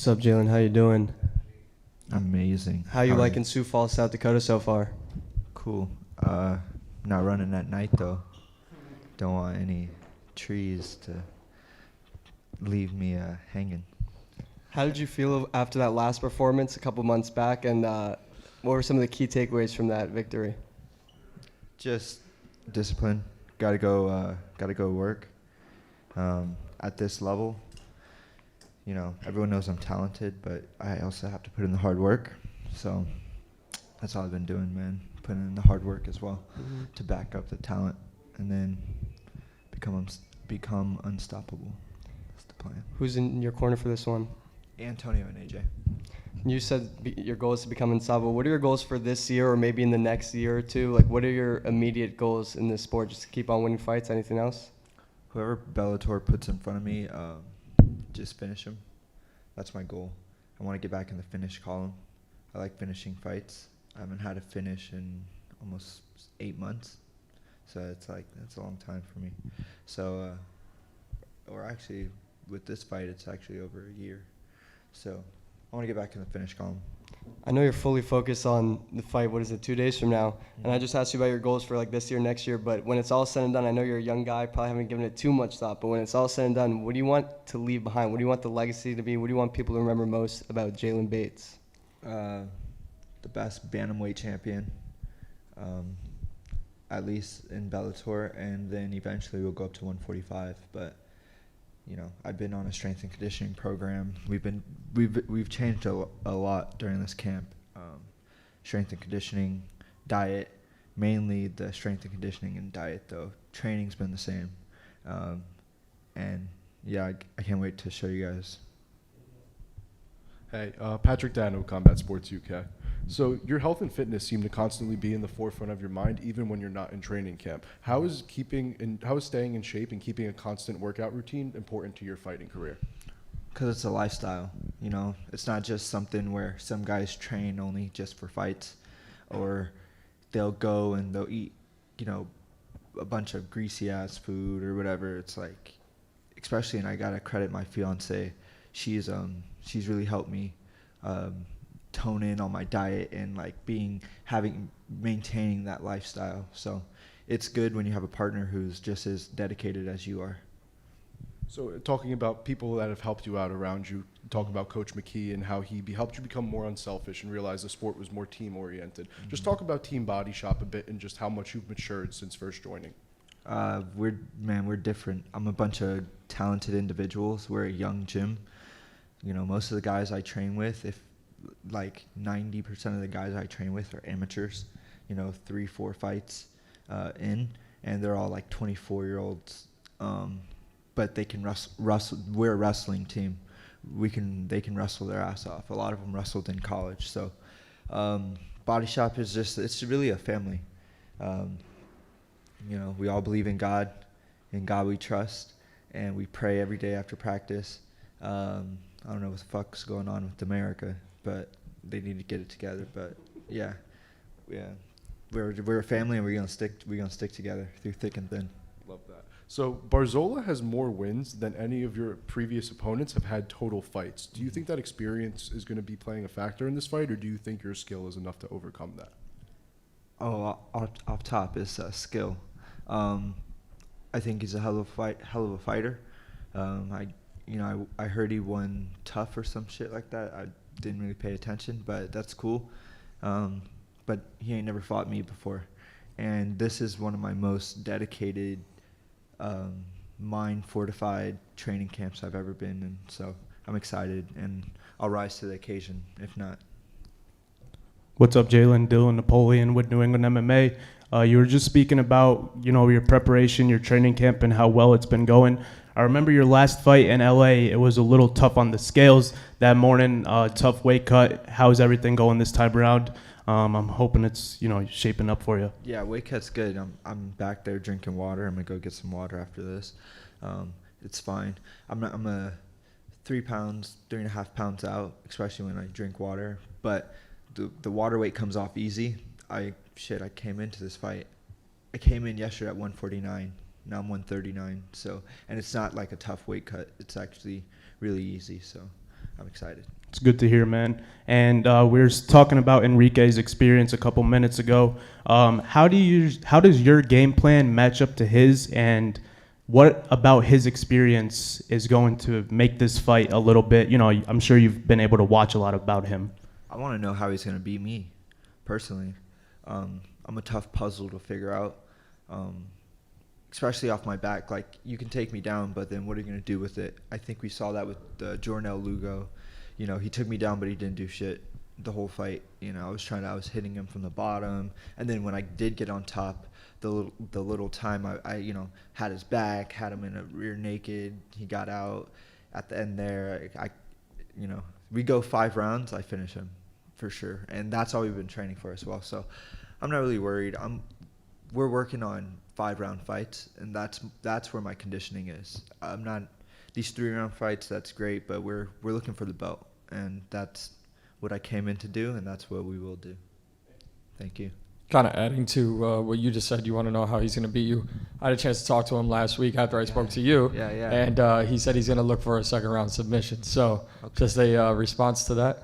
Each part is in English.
What's up, Jaylon? How you doing? Amazing. How you are liking Sioux Falls, South Dakota so far? Cool. Not running at night though. Don't want any trees to leave me hanging. How did you feel after that last performance a couple months back, and what were some of the key takeaways from that victory? Just discipline. Gotta go work. At this level, everyone knows I'm talented, but I also have to put in the hard work. So that's all I've been doing, man. Putting in the hard work as well to back up the talent, and then become unstoppable. That's the plan. Who's in your corner for this one? Antonio and AJ. You said your goal is to become unstoppable. What are your goals for this year or maybe in the next year or two? Like, what are your immediate goals in this sport? Just to keep on winning fights? Anything else? Whoever Bellator puts in front of me, just finish him. That's my goal. I want to get back in the finish column. I like finishing fights. I haven't had a finish in almost 8 months. So that's a long time for me. So, or actually, with this fight, it's actually over a year. So I want to get back in the finish column. I know you're fully focused on the fight, 2 days from now? And I just asked you about your goals for like this year, next year, but when it's all said and done, I know you're a young guy, probably haven't given it too much thought, but when it's all said and done, what do you want to leave behind? What do you want the legacy to be? What do you want people to remember most about Jaylon Bates? The best bantamweight champion, at least in Bellator, and then eventually we'll go up to 145. But I've been on a strength and conditioning program. We've changed a lot during this camp. Strength and conditioning, diet, mainly the strength and conditioning and diet though. Training's been the same, and yeah, I can't wait to show you guys. Hey, Patrick Dano, Combat Sports UK. So your health and fitness seem to constantly be in the forefront of your mind, even when you're not in training camp. How is staying in shape and keeping a constant workout routine important to your fighting career? Because it's a lifestyle. It's not just something where some guys train only just for fights, or they'll go and they'll eat, a bunch of greasy ass food or whatever. It's like, especially, and I gotta credit my fiance. She's really helped me tone in on my diet and maintaining that lifestyle. So it's good when you have a partner who's just as dedicated as you are. So talking about people that have helped you out around you, talk about Coach McKee and how he helped you become more unselfish and realize the sport was more team oriented. Just talk about Team Body Shop a bit and just how much you've matured since first joining. We're different. I'm a bunch of talented individuals. We're a young gym. Most of the guys I train with, 90% of the guys I train with are amateurs, 3-4 fights in, and they're all 24-year-olds. But they can wrestle. We're a wrestling team. They can wrestle their ass off. A lot of them wrestled in college. So Body Shop is it's really a family. We all believe in God. In God we trust, and we pray every day after practice. I don't know what the fuck's going on with America, but they need to get it together. But yeah, we're a family, and we're gonna stick together through thick and thin. Love that. So Barzola has more wins than any of your previous opponents have had total fights. Do you think that experience is going to be playing a factor in this fight, or do you think your skill is enough to overcome that? Oh, off top is skill. I think he's a hell of a fighter. I heard he won tough or some shit like that. I didn't really pay attention, but that's cool. But he ain't never fought me before, and this is one of my most dedicated, mind-fortified training camps I've ever been in. So I'm excited, and I'll rise to the occasion if not. What's up, Jaylon? Dylan Napoleon with New England MMA. You were just speaking about, your preparation, your training camp, and how well it's been going. I remember your last fight in LA. It was a little tough on the scales that morning, tough weight cut. How's everything going this time around? I'm hoping it's, shaping up for you. Yeah, weight cut's good. I'm back there drinking water. I'm gonna go get some water after this. It's fine. I'm 3.5 pounds out, especially when I drink water. But the water weight comes off easy. I came into this fight. I came in yesterday at 149. Now I'm 139. So, and it's not like a tough weight cut. It's actually really easy. So, I'm excited. It's good to hear, man. And we were talking about Enrique's experience a couple minutes ago. How does your game plan match up to his, and what about his experience is going to make this fight a little bit? I'm sure you've been able to watch a lot about him. I want to know how he's going to beat me, personally. I'm a tough puzzle to figure out, especially off my back. Like, you can take me down, but then what are you going to do with it? I think we saw that with Jornel Lugo. He took me down, but he didn't do shit the whole fight. I was hitting him from the bottom, and then when I did get on top, the little time I had his back, had him in a rear naked. He got out at the end there. We go 5 rounds, I finish him for sure, and that's all we've been training for as well. So I'm not really worried. We're working on 5-round fights, and that's where my conditioning is. I'm not these 3-round fights. That's great, but we're looking for the belt, and that's what I came in to do, and that's what we will do. Thank you. Kind of adding to what you just said, you want to know how he's going to beat you. I had a chance to talk to him last week after I spoke to you, and he said he's going to look for a second-round submission. So just a response to that?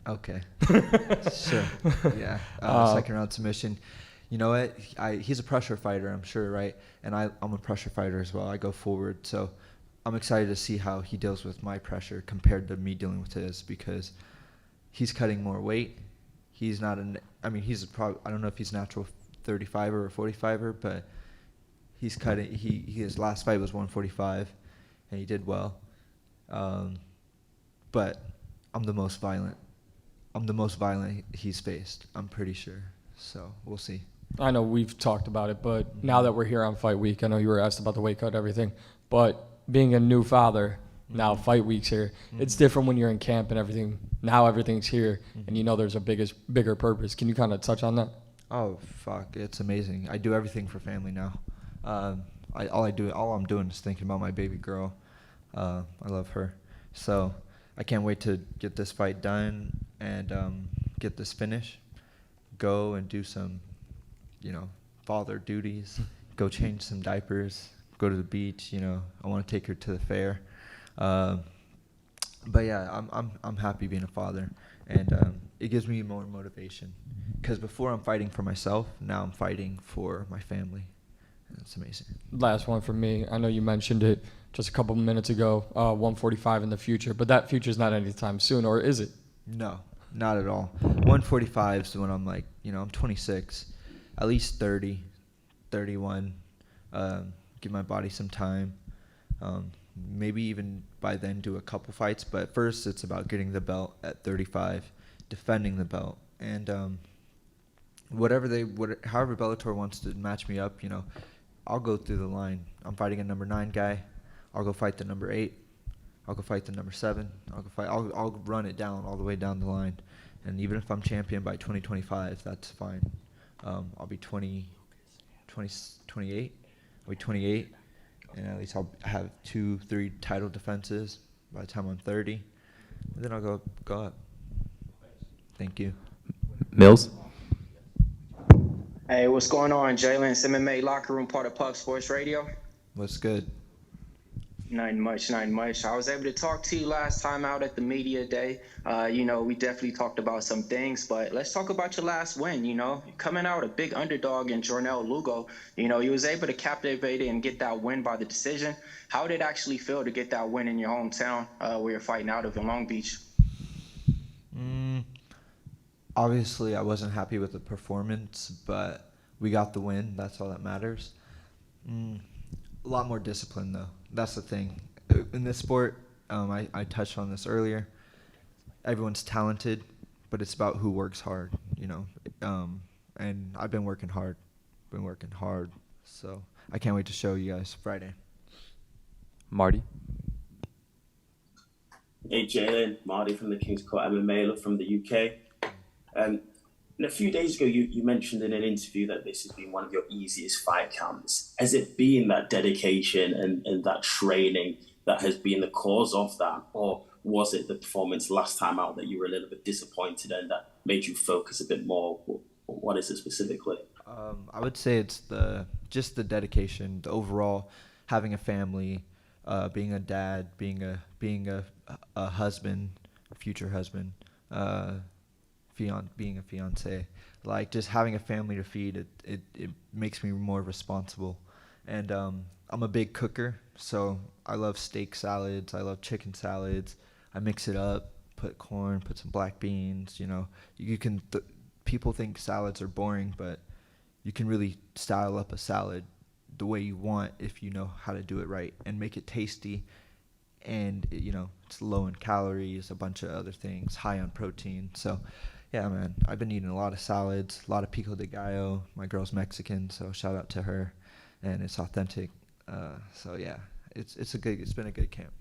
Okay. Sure. Yeah. Second-round submission. You know what? He's a pressure fighter, I'm sure, right? And I'm a pressure fighter as well. I go forward. So I'm excited to see how he deals with my pressure compared to me dealing with his, because he's cutting more weight. He's not I don't know if he's natural 35er or 45er, but he's cutting. His last fight was 145, and he did well. But I'm the most violent he's faced, I'm pretty sure. So we'll see. I know we've talked about it, but now that we're here on Fight Week, I know you were asked about the weight cut and everything, but being a new father, now Fight Week's here. It's different when you're in camp and everything. Now everything's here, and there's a bigger purpose. Can you kind of touch on that? Oh, fuck. It's amazing. I do everything for family now. All I'm doing is thinking about my baby girl. I love her. So I can't wait to get this fight done and get this finish. Go and do some, father duties. Go change some diapers. Go to the beach. I want to take her to the fair. But yeah, I'm happy being a father, and it gives me more motivation. Because before I'm fighting for myself, now I'm fighting for my family. And it's amazing. Last one for me. I know you mentioned it just a couple minutes ago. 145 in the future, but that future's not anytime soon, or is it? No, not at all. 145 is when I'm like, I'm 26, at least 30, 31. Give my body some time. Maybe even by then do a couple fights, but first it's about getting the belt at 35, defending the belt, and however Bellator wants to match me up, I'll go through the line. I'm fighting a number 9 guy. I'll go fight the number 8. I'll go fight the number 7. I'll run it down all the way down the line, and even if I'm champion by 2025, that's fine. I'll be 28. I'll be 28. And at least I'll have 2-3 title defenses by the time I'm 30. And then I'll go up. Thank you. Mills? Hey, what's going on, Jaylon? It's MMA Locker Room, part of Pub Sports Radio. What's good? Nothing much. I was able to talk to you last time out at the media day. We definitely talked about some things, but let's talk about your last win. Coming out a big underdog in Jornel Lugo, you was able to captivate it and get that win by the decision. How did it actually feel to get that win in your hometown where you're fighting out of in Long Beach? Obviously, I wasn't happy with the performance, but we got the win. That's all that matters. A lot more discipline, though. That's the thing. In this sport, I touched on this earlier. Everyone's talented, but it's about who works hard, and I've been working hard. So I can't wait to show you guys Friday. Marty? Hey, Jaylon, Marty from the King's Court MMA, look from the UK. And a few days ago, you mentioned in an interview that this has been one of your easiest fight camps. Has it been that dedication and that training that has been the cause of that? Or was it the performance last time out that you were a little bit disappointed and that made you focus a bit more? What is it specifically? I would say it's just the dedication, the overall having a family, being a dad, being a husband, future husband, being a fiance, like just having a family to feed. It makes me more responsible, and I'm a big cooker, so I love steak salads. I love chicken salads. I mix it up, put corn, put some black beans. You know, you can. People think salads are boring, but you can really style up a salad the way you want if you know how to do it right and make it tasty. And you know, it's low in calories, a bunch of other things, high on protein. So yeah, man, I've been eating a lot of salads, a lot of pico de gallo. My girl's Mexican, so shout out to her, and it's authentic. So yeah, it's been a good camp.